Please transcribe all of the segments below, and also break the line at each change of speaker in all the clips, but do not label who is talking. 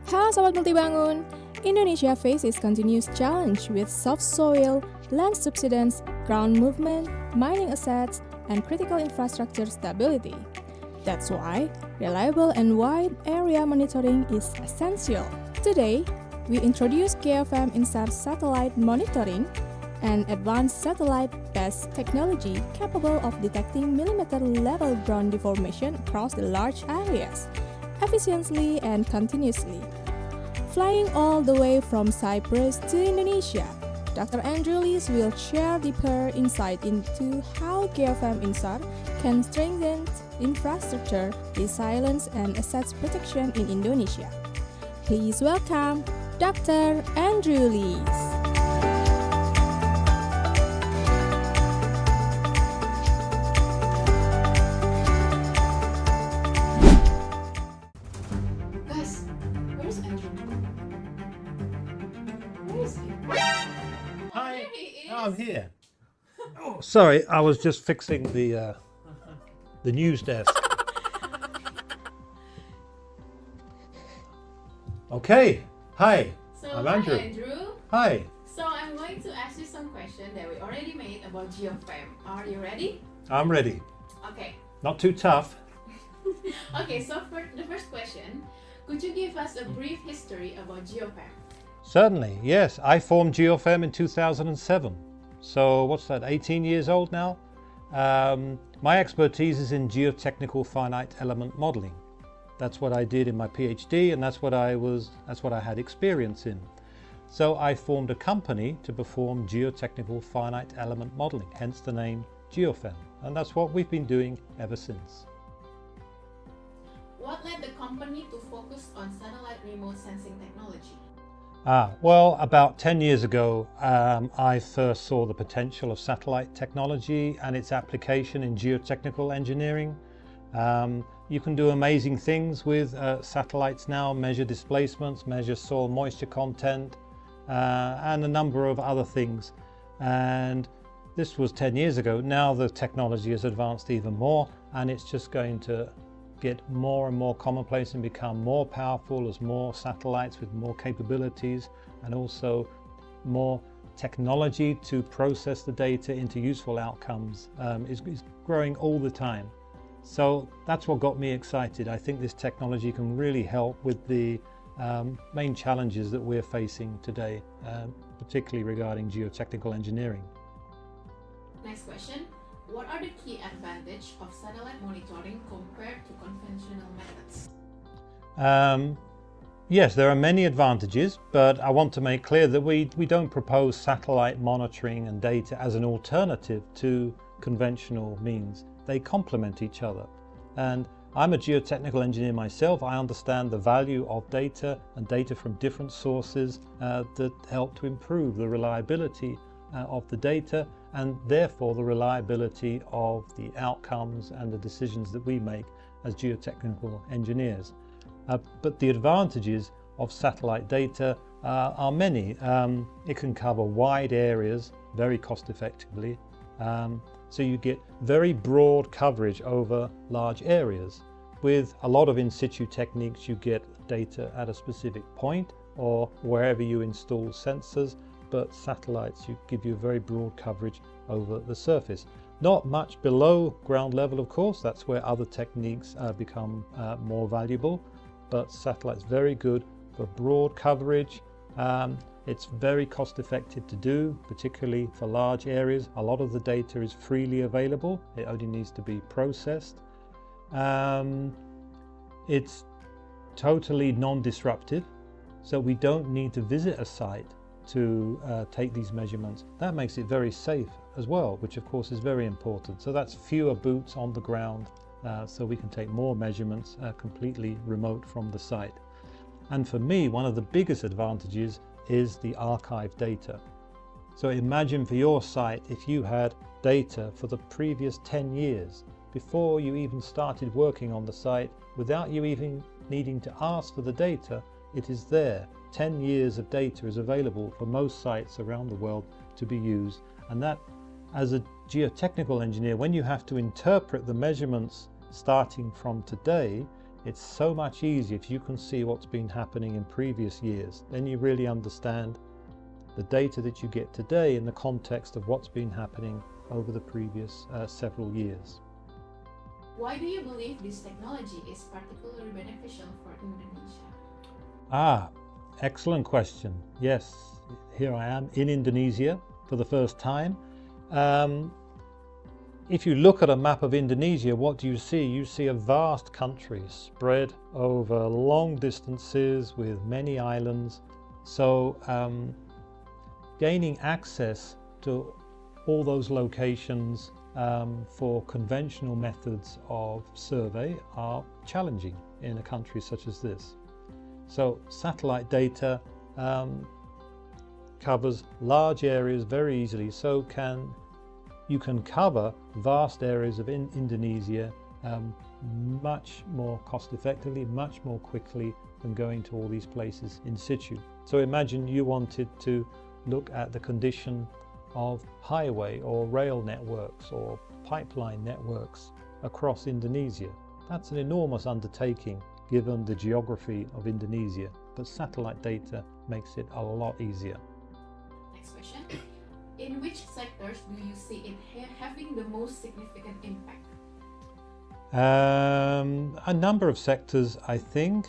Halo Sobat Multibangun, Indonesia faces continuous challenge with soft soil, land subsidence, ground movement, mining assets, and critical infrastructure stability. That's why reliable and wide area monitoring is essential. Today, we introduce Geofem InSAR satellite monitoring, an advanced satellite-based technology capable of detecting millimeter-level ground deformation across the large areas, efficiently and continuously. Flying all the way from Cyprus to Indonesia, Dr. Andrew Lees will share deeper insight into how Geofem InSAR can strengthen infrastructure, resilience, and assets protection in Indonesia. Please welcome Dr. Andrew Lees.
Guys, where's Andrew? Where is he?
Hi.
There he is.
Oh, I'm here. Oh, sorry, I was just fixing the news desk. Okay. Hi.
So,
I'm Andrew.
Hi, Andrew.
Hi.
So, I'm going to ask you some questions that we already made about Geofem. Are you ready?
I'm ready.
Okay.
Not too tough.
Okay, so for the first question, could you give us a brief history about Geofem?
Certainly, yes. I formed Geofem in 2007. So what's that, 18 years old now? My expertise is in geotechnical finite element modeling. That's what I did in my Ph.D. and that's what I had experience in. So I formed a company to perform geotechnical finite element modeling, hence the name Geofem. And that's what we've been doing ever since.
What led the company to focus on satellite remote sensing technology?
Well, about 10 years ago, I first saw the potential of satellite technology and its application in geotechnical engineering. You can do amazing things with satellites now, measure displacements, measure soil moisture content, and a number of other things. And this was 10 years ago. Now the technology has advanced even more, and it's just going to get more and more commonplace and become more powerful as more satellites with more capabilities and also more technology to process the data into useful outcomes is growing all the time. So that's what got me excited. I think this technology can really help with the main challenges that we're facing today, particularly regarding geotechnical engineering.
Next question. What are the key advantages of satellite monitoring compared to conventional methods?
Yes, there are many advantages, but I want to make clear that we don't propose satellite monitoring and data as an alternative to conventional means. They complement each other. And I'm a geotechnical engineer myself. I understand the value of data and data from different sources that help to improve the reliability of the data and therefore the reliability of the outcomes and the decisions that we make as geotechnical engineers. But the advantages of satellite data are many. It can cover wide areas very cost effectively. So you get very broad coverage over large areas. With a lot of in situ techniques, you get data at a specific point or wherever you install sensors, but satellites give you very broad coverage over the surface. Not much below ground level, of course, that's where other techniques become more valuable, but satellites very good for broad coverage. It's very cost effective to do, particularly for large areas. A lot of the data is freely available. It only needs to be processed. It's totally non-disruptive, so we don't need to visit a site to take these measurements. That makes it very safe as well, which of course is very important. So that's fewer boots on the ground, so we can take more measurements completely remote from the site. And for me, one of the biggest advantages is the archive data. So imagine for your site if you had data for the previous 10 years before you even started working on the site, without you even needing to ask for the data. It is there. 10 years of data is available for most sites around the world to be used, and that, as a geotechnical engineer, when you have to interpret the measurements starting from today, It's so much easier if you can see what's been happening in previous years. Then you really understand the data that you get today in the context of what's been happening over the previous several years.
Why do you believe this technology is particularly beneficial for Indonesia?
Excellent question. Yes, here I am in Indonesia for the first time. If you look at a map of Indonesia, what do you see? You see a vast country spread over long distances with many islands. So gaining access to all those locations for conventional methods of survey are challenging in a country such as this. So satellite data covers large areas very easily, so you can cover vast areas of Indonesia much more cost effectively, much more quickly than going to all these places in situ. So imagine you wanted to look at the condition of highway or rail networks or pipeline networks across Indonesia. That's an enormous undertaking given the geography of Indonesia, but satellite data makes it a lot easier.
Next question. In which sectors do you see it having the most significant impact?
A number of sectors, I think.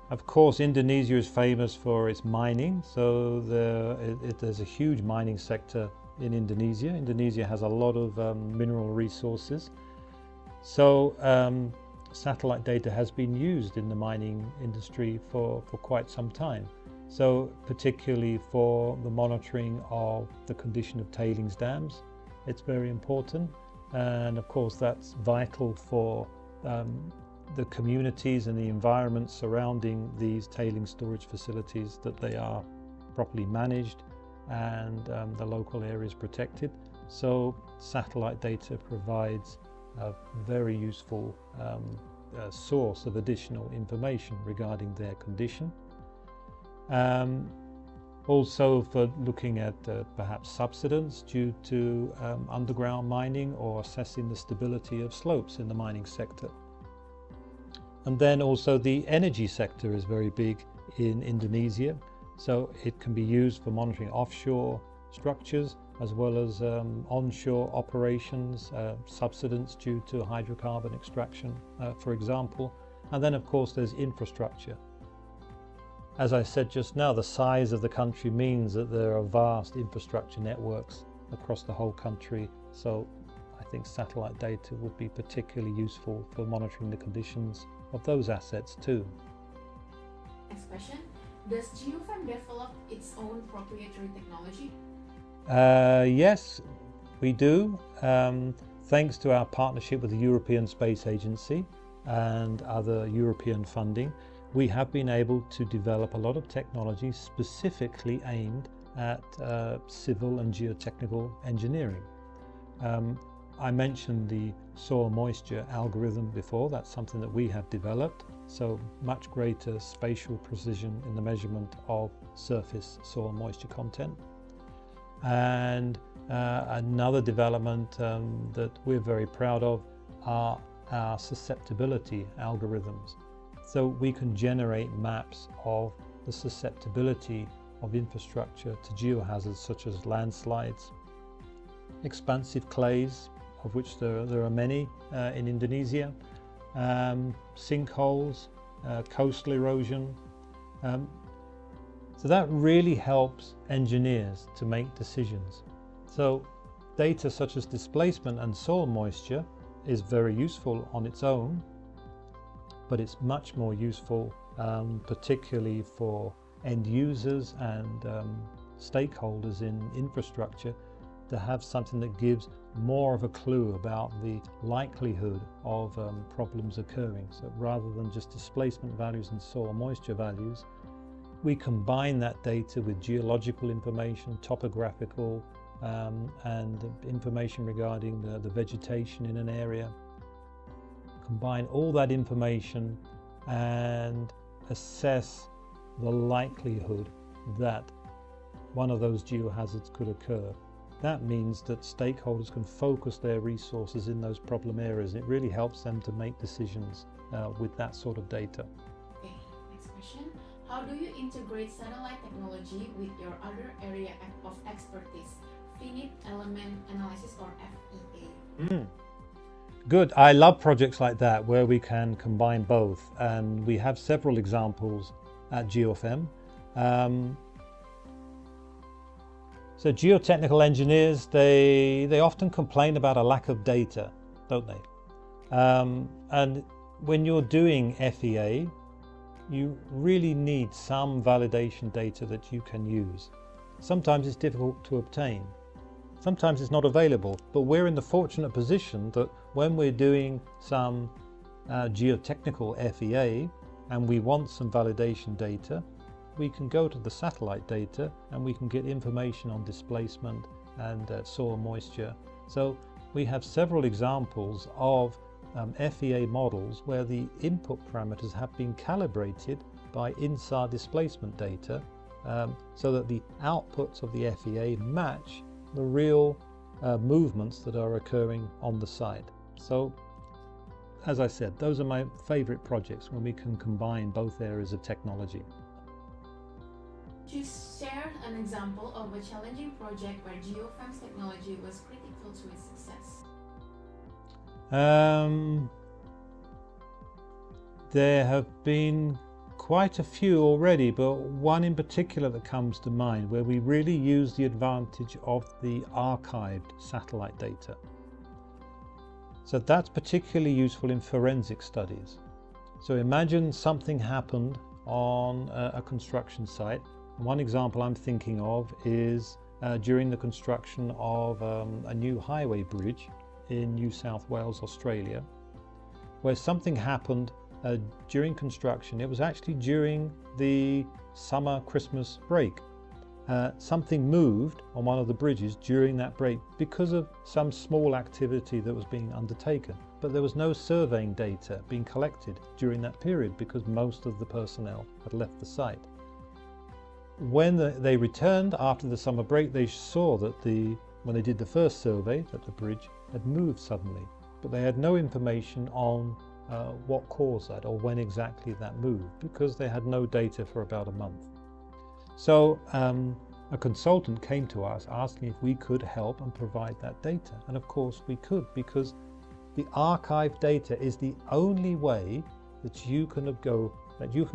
Of course, Indonesia is famous for its mining, so there's a huge mining sector in Indonesia. Indonesia has a lot of mineral resources. So satellite data has been used in the mining industry for quite some time. So particularly for the monitoring of the condition of tailings dams, it's very important. And of course, that's vital for the communities and the environment surrounding these tailings storage facilities, that they are properly managed and the local areas protected. So satellite data provides a very useful source of additional information regarding their condition. Also for looking at perhaps subsidence due to underground mining, or assessing the stability of slopes in the mining sector. And then also the energy sector is very big in Indonesia, so it can be used for monitoring offshore structures as well as onshore operations, subsidence due to hydrocarbon extraction, for example. And then of course there's infrastructure. As I said just now, the size of the country means that there are vast infrastructure networks across the whole country, so I think satellite data would be particularly useful for monitoring the conditions of those assets too.
Next question. Does Geofem develop its own proprietary technology?
Yes, we do. Thanks to our partnership with the European Space Agency and other European funding, we have been able to develop a lot of technology specifically aimed at civil and geotechnical engineering. I mentioned the soil moisture algorithm before. That's something that we have developed, so much greater spatial precision in the measurement of surface soil moisture content. And another development that we're very proud of are our susceptibility algorithms. So we can generate maps of the susceptibility of infrastructure to geohazards such as landslides, expansive clays, of which there are many in Indonesia, sinkholes, coastal erosion. So that really helps engineers to make decisions. So data such as displacement and soil moisture is very useful on its own, but it's much more useful particularly for end users and stakeholders in infrastructure to have something that gives more of a clue about the likelihood of problems occurring. So rather than just displacement values and soil moisture values, we combine that data with geological information, topographical and information regarding the vegetation in an area. Combine all that information and assess the likelihood that one of those geohazards could occur. that means that stakeholders can focus their resources in those problem areas. It really helps them to make decisions with that sort of data.
Okay, next question. How do you integrate satellite technology with your other area of expertise, finite element analysis or FEA?
Good. I love projects like that where we can combine both, and we have several examples at Geofem. So geotechnical engineers, they often complain about a lack of data, don't they? And when you're doing FEA, you really need some validation data that you can use. Sometimes it's difficult to obtain. Sometimes it's not available, but we're in the fortunate position that when we're doing some geotechnical FEA and we want some validation data, we can go to the satellite data and we can get information on displacement and soil moisture. So we have several examples of FEA models where the input parameters have been calibrated by InSAR displacement data so that the outputs of the FEA match the real movements that are occurring on the site. So, as I said, those are my favorite projects when we can combine both areas of technology.
Could you share an example of a challenging project where Geofem's technology was critical to its success?
There have been quite a few already, but one in particular that comes to mind where we really use the advantage of the archived satellite data. So that's particularly useful in forensic studies. So imagine something happened on a construction site. One example I'm thinking of is during the construction of a new highway bridge in New South Wales, Australia, where something happened during construction. It was actually during the summer Christmas break. Something moved on one of the bridges during that break because of some small activity that was being undertaken. But there was no surveying data being collected during that period because most of the personnel had left the site. When they returned after the summer break, they saw that when they did the first survey, that the bridge had moved suddenly, but they had no information on what caused that or when exactly that moved because they had no data for about a month. So a consultant came to us asking if we could help and provide that data, and of course we could, because the archive data is the only way that you can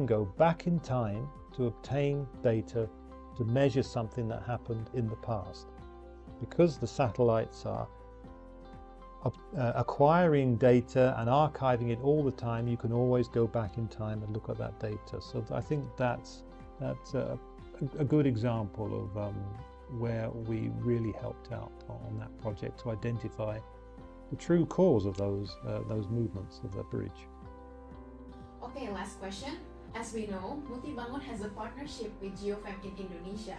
go back in time to obtain data to measure something that happened in the past. Because the satellites are acquiring data and archiving it all the time, you can always go back in time and look at that data. So I think that's a good example of where we really helped out on that project to identify the true cause of those movements of the bridge.
Okay, last question. As we know, MULTIBANGUN has a partnership with Geofem in Indonesia.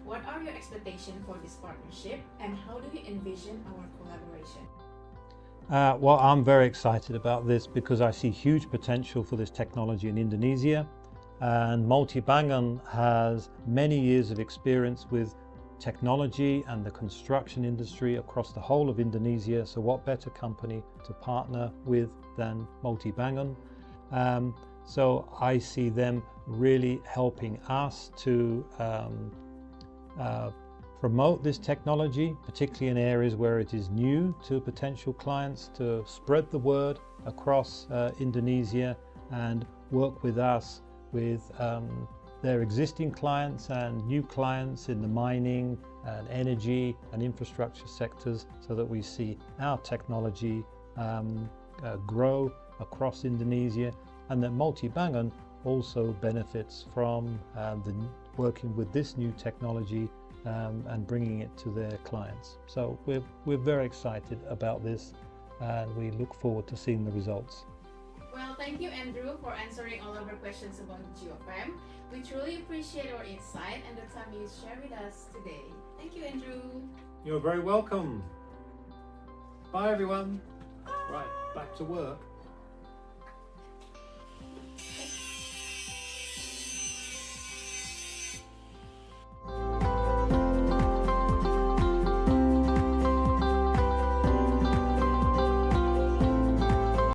What are your expectations for this partnership and how do you envision our collaboration?
Well, I'm very excited about this because I see huge potential for this technology in Indonesia, and MULTIBANGUN has many years of experience with technology and the construction industry across the whole of Indonesia, so what better company to partner with than MULTIBANGUN? So I see them really helping us to promote this technology, particularly in areas where it is new to potential clients, to spread the word across Indonesia and work with us with their existing clients and new clients in the mining and energy and infrastructure sectors, so that we see our technology grow across Indonesia, and that MULTIBANGUN also benefits from working with this new technology and bringing it to their clients. So we're very excited about this and we look forward to seeing the results.
Well, thank you, Andrew, for answering all of our questions about Geofem. We truly appreciate your insight and the time you shared with us today. Thank you, Andrew.
You're very welcome. Bye, everyone. Right, back to work.